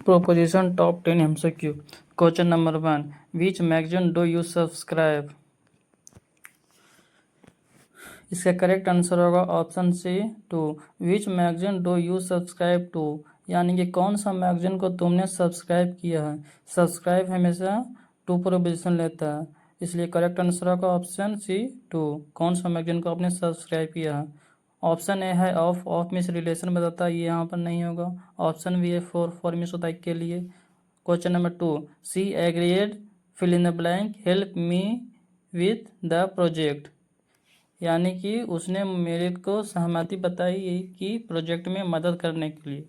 Proposition top 10 MCQ. Question number 1. Which magazine do you subscribe? इसका correct answer होगा option C 2. Which magazine do you subscribe to, यानी कि कौन सा magazine को तुमने सब्सक्राइब किया है. सब्सक्राइब हमेशा टू प्रोपोजिशन लेता है, इसलिए करेक्ट आंसर होगा ऑप्शन सी 2. कौन सा मैगजीन को आपने सब्सक्राइब किया है. ऑप्शन ए है ऑफ. ऑफ मीन्स रिलेशन बताता है, ये यहाँ पर नहीं होगा. ऑप्शन बी है फॉर मीन्स होता है के लिए. Question number 2. She agreed fill in the blank help me with the project, यानी कि उसने मेरे को सहमति बताई कि प्रोजेक्ट में मदद करने के लिए.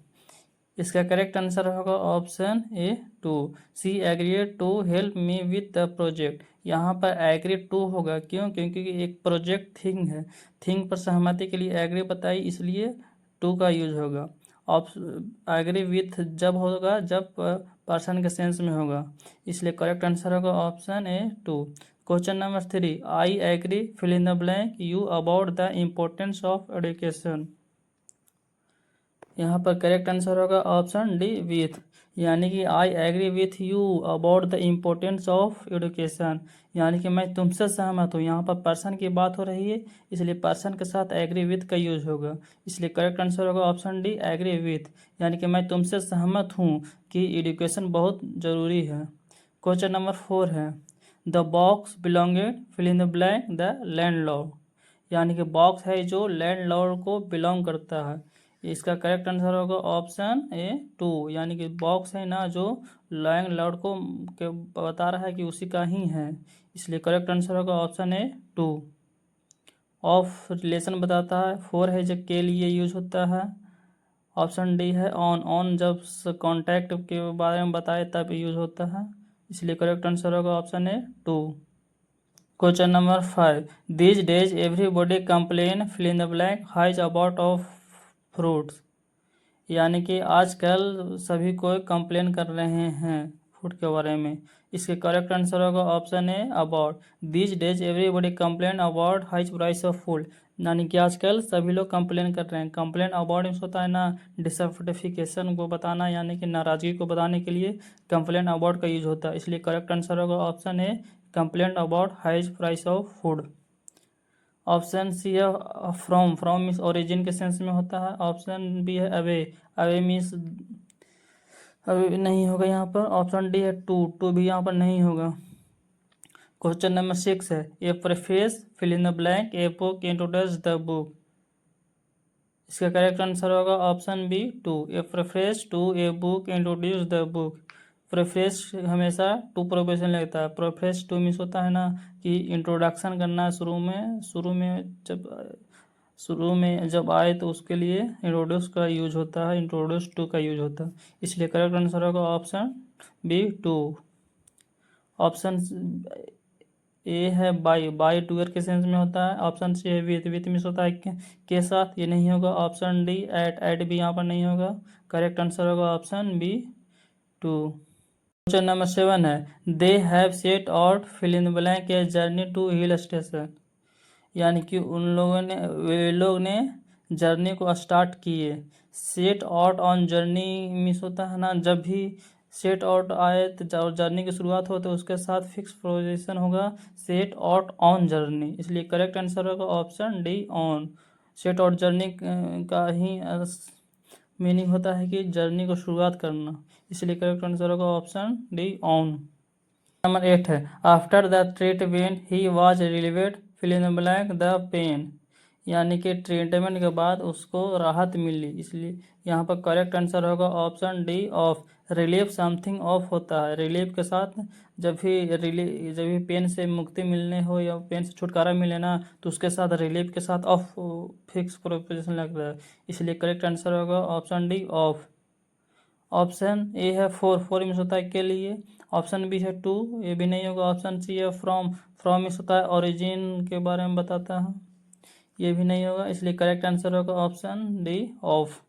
इसका करेक्ट आंसर होगा option A 2. She agreed to help me with the project. यहाँ पर एग्रीड टू होगा, क्यों? क्योंकि एक प्रोजेक्ट थिंग है, थिंग पर सहमति के लिए एग्री बताई, इसलिए टू का यूज होगा. एग्री विथ जब होगा जब पर्सन के सेंस में होगा, इसलिए करेक्ट आंसर होगा option A 2. Question number 3. I agree fill in the blank you about the importance of education. यहाँ पर करेक्ट आंसर होगा ऑप्शन डी विथ, यानी कि I agree with you about the importance of education, यानी कि मैं तुमसे सहमत हूँ. यहाँ पर पर्सन की बात हो रही है, इसलिए पर्सन के साथ एग्री विथ का यूज होगा, इसलिए करेक्ट आंसर होगा ऑप्शन डी एग्री विथ, यानी कि मैं तुमसे सहमत हूँ कि एजुकेशन बहुत ज़रूरी है. क्वेश्चन नंबर 4 है. The box belonged fill in the blank the landlord, यानी कि बॉक्स है जो लैंडलॉर्ड को बिलोंग करता है. इसका करेक्ट आंसर होगा ऑप्शन ए 2, यानी कि बॉक्स है ना जो लैंडलॉर्ड को बता रहा है कि उसी का ही है, इसलिए करेक्ट आंसर होगा ऑप्शन ए 2. ऑफ रिलेशन बताता है. 4 है जब के लिए यूज होता है. ऑप्शन डी है ऑन. ऑन जब कॉन्टैक्ट के बारे में बताए तब यूज होता है, इसलिए करेक्ट आंसर होगा option A 2. Question number 5. These days everybody complain fill in the blank highs about of fruits, यानी कि आजकल सभी कोई कंप्लेन कर रहे हैं फूड के बारे में, इसके करेक्ट आंसर होगा option A about. These days everybody complain about high price of food, यानी कि आजकल सभी लोग कंप्लेन कर रहे हैं. कंप्लेन अबाउट मीन्स होता है ना डिससेटिस्फिकेशन को बताना, यानी कि नाराजगी को बताने के लिए कंप्लेन अबाउट का यूज होता है, इसलिए करेक्ट आंसर होगा option A complain about high price of food. Option C है फ्रॉम. फ्रॉम मीन्स ओरिजिन के सेंस में होता है. ऑप्शन बी है अवे. अवे मीन्स अवे नहीं होगा यहाँ पर. ऑप्शन डी है टू. टू भी यहाँ पर नहीं होगा. क्वेश्चन नंबर 6 है. A preface fill in the blank a book introduce the book, इसका करेक्ट आंसर होगा option B 2. A preface to a book introduce the book. Preface हमेशा टू प्रोपोजिशन लगता है. प्रेफेस टू मीन्स होता है ना कि इंट्रोडक्शन करना शुरू में जब आए तो उसके लिए इंट्रोड्यूस का यूज होता है, इंट्रोड्यूस टू का यूज होता है, इसलिए करेक्ट आंसर होगा ऑप्शन बी 2. ऑप्शन ए है बाई टूअर के सेंस में होता है. ऑप्शन सी है विथ मीन्स होता है के साथ, ये नहीं होगा. ऑप्शन डी एट भी यहाँ पर नहीं होगा. करेक्ट आंसर होगा ऑप्शन बी 2. क्वेश्चन नंबर 7 है. They have set out fill in blank a journey to hill station, यानी कि वे लोग ने जर्नी को स्टार्ट किए. Set out on journey means होता है ना जब भी सेट आउट आए तो जर्नी की शुरुआत हो तो उसके साथ फिक्स प्रोपोजिशन होगा सेट आउट ऑन जर्नी, इसलिए करेक्ट आंसर होगा option D on. Set out journey का ही मीनिंग होता है कि जर्नी को शुरुआत करना, इसलिए करेक्ट आंसर होगा ऑप्शन डी ऑन. नंबर 8 है. After the treatment he was relieved fill in the blank the pain, यानी कि ट्रीटमेंट के बाद उसको राहत मिली, इसलिए यहाँ पर करेक्ट आंसर होगा option D of. Relief something of होता है. रिलीफ के साथ जब भी पेन से मुक्ति मिलने हो या पेन से छुटकारा मिले ना तो उसके साथ रिलीफ के साथ ऑफ फिक्स प्रोपोजिशन लगता है, इसलिए करेक्ट आंसर होगा option D of. Option A है 4. 4 मीन्स होता है के लिए. ऑप्शन बी है 2, ये भी नहीं होगा. ऑप्शन सी है फ्रॉम. फ्रॉम मीन्स होता है ओरिजिन के बारे में बताता है, ये भी नहीं होगा, इसलिए करेक्ट आंसर होगा option D of.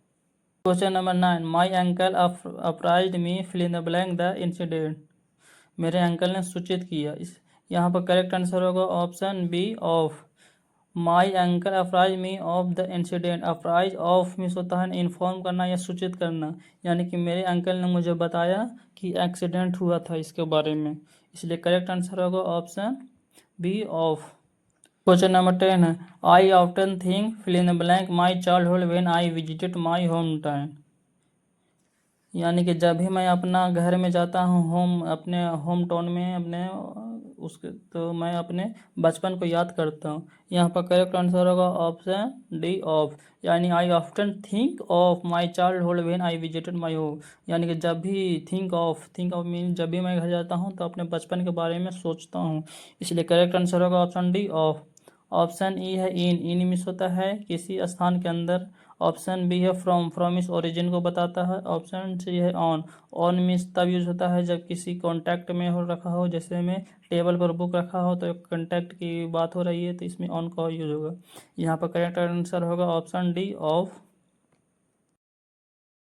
Question number 9. My uncle apprised me fill in the blank the incident, मेरे अंकल ने सूचित किया. यहाँ पर करेक्ट आंसर होगा option B of. My uncle apprise me of the incident. Apprise of means होता है inform करना या सूचित करना, यानी कि मेरे अंकल ने मुझे बताया कि एक्सीडेंट हुआ था इसके बारे में, इसलिए करेक्ट आंसर होगा option B of. Question number 10 है, I often think fill in the blank my childhood when I visited my home town. यानी कि जब भी मैं अपना घर में जाता हूँ, अपने होम टाउन में अपने उसके, तो मैं अपने बचपन को याद करता हूँ। यहाँ पर करेक्ट आंसर होगा ऑप्शन डी ऑफ, यानी आई often think of my childhood when I visited my home. यानी कि जब भी थिंक ऑफ मीन जब भी मैं घर जाता हूँ तो अपने बचपन के बारे में सोचता हूँ, इसलिए करेक्ट आंसर होगा option D of. Option E है इन मिस होता है किसी स्थान के अंदर। ऑप्शन बी है फ्रॉम इस ओरिजिन को बताता है। ऑप्शन सी है ऑन मीन्स तब यूज होता है जब किसी कॉन्टैक्ट में हो रखा हो, जैसे में टेबल पर बुक रखा हो तो कॉन्टैक्ट की बात हो रही है तो इसमें ऑन का यूज होगा। यहाँ पर करेक्ट आंसर होगा ऑप्शन डी ऑफ।